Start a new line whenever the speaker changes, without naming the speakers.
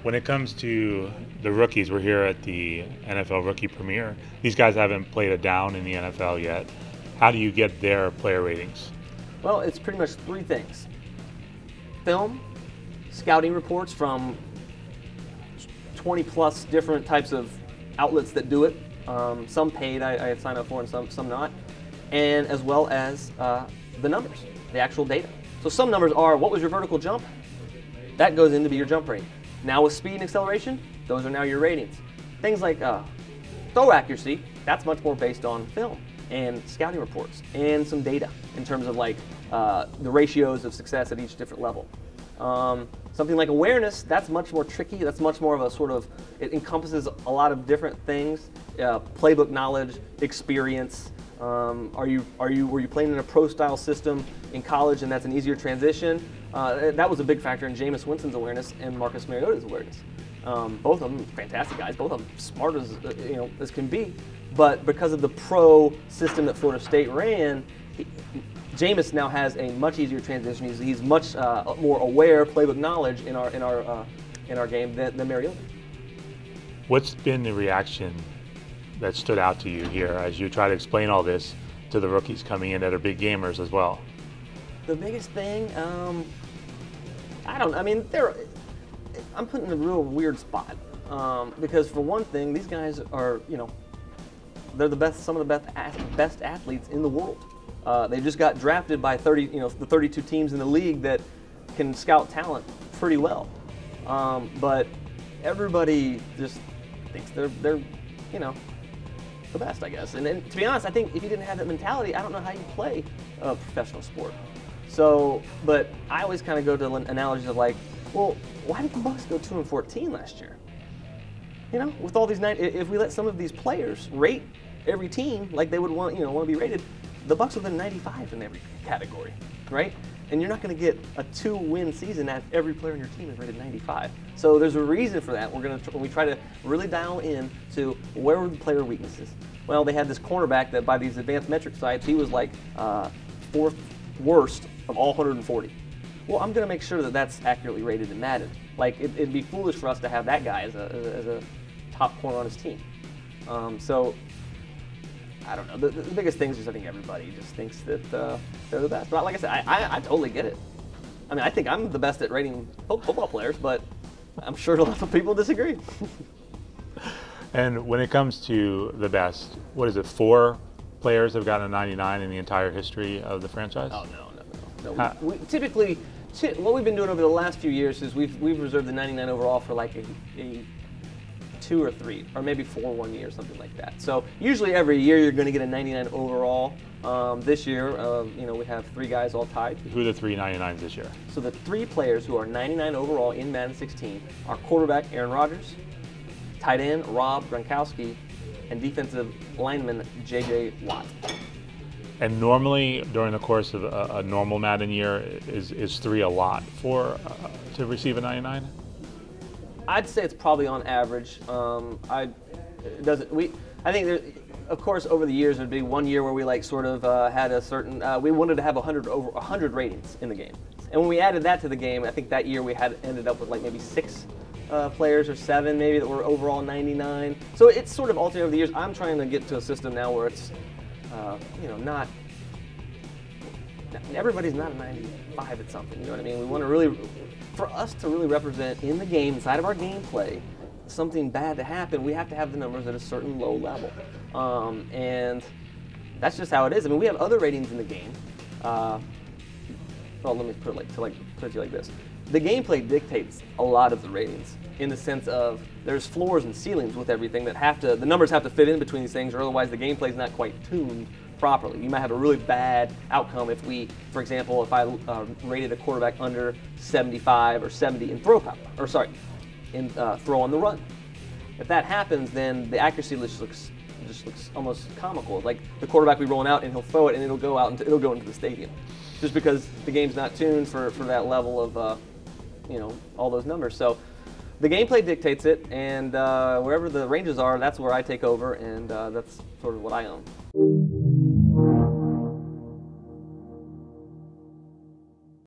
When it comes to the rookies, we're here at the NFL Rookie Premiere. These guys haven't played a down in the NFL yet. How do you get their player ratings?
Well, it's pretty much three things. Film, scouting reports from 20 plus different types of outlets that do it. Some paid, I signed up for, and some not. And as well as the numbers, the actual data. So some numbers are, what was your vertical jump? That goes in to be your jump rate. Now with speed and acceleration, those are now your ratings. Things like throw accuracy, that's much more based on film and scouting reports and some data in terms of like the ratios of success at each different level. Something like awareness, that's much more tricky. That's much more of a sort of, it encompasses a lot of different things. Playbook knowledge, experience. Were you playing in a pro style system in college and that's an easier transition? That was a big factor in Jameis Winston's awareness and Marcus Mariota's awareness. Both of them fantastic guys, both of them smart as can be. But because of the pro system that Florida State ran, Jameis now has a much easier transition. He's much more aware, playbook knowledge in our game than Mariota.
What's been the reaction that stood out to you here as you try to explain all this to the rookies coming in that are big gamers as well?
The biggest thing, I'm put in a real weird spot because for one thing, these guys are, they're the best, some of the best athletes in the world. They just got drafted by the 32 teams in the league that can scout talent pretty well. But everybody just thinks they're the best, I guess. And to be honest, I think if you didn't have that mentality, I don't know how you play a professional sport. So, but I always kind of go to analogies of like, well, why did the Bucs go 2-14 last year? With all these if we let some of these players rate every team like they would want to be rated, the Bucs would have been 95 in every category, right? And you're not going to get a 2-win season if every player on your team is rated 95. So there's a reason for that. When we try to really dial in to where were the player weaknesses. Well, they had this cornerback that by these advanced metric sites, he was like fourth worst of all 140. Well, I'm going to make sure that that's accurately rated in Madden. Like it'd be foolish for us to have that guy as a top corner on his team. So I don't know. The biggest thing is just I think everybody just thinks that they're the best. But like I said, I totally get it. I mean, I think I'm the best at rating football players, but I'm sure a lot of people disagree.
And when it comes to the best, what is it, 4 players have gotten a 99 in the entire history of the franchise?
Oh, no. We typically, what we've been doing over the last few years is we've reserved the 99 overall for like a 2 or 3, or maybe 4 one year, something like that. So usually every year you're going to get a 99 overall. This year, we have 3 guys all tied.
Who are the 3 99s this year?
So the 3 players who are 99 overall in Madden 16 are quarterback Aaron Rodgers, tight end Rob Gronkowski, and defensive lineman J.J. Watt.
And normally, during the course of a normal Madden year, is 3 a lot to receive a 99?
I'd say it's probably on average. I think of course, over the years, there'd be one year where we had a certain. We wanted to have over 100 ratings in the game, and when we added that to the game, I think that year we ended up with like maybe 6 players or 7 maybe that were overall 99. So it's sort of altered over the years. I'm trying to get to a system now where it's not everybody's not a 95 at something. You know what I mean? We want to for us to really represent in the game, inside of our gameplay, something bad to happen, we have to have the numbers at a certain low level. And that's just how it is. I mean, we have other ratings in the game. Well, let me put it to you like this. The gameplay dictates a lot of the ratings in the sense of there's floors and ceilings with everything that the numbers have to fit in between these things, or otherwise the gameplay is not quite tuned properly. You might have a really bad outcome if for example, if I rated a quarterback under 75 or 70 in throw on the run. If that happens, then the accuracy just looks almost comical. Like the quarterback will be rolling out and he'll throw it and it'll go into the stadium, just because the game's not tuned for that level of all those numbers. So the gameplay dictates it, and wherever the ranges are, that's where I take over, and that's sort of what I own.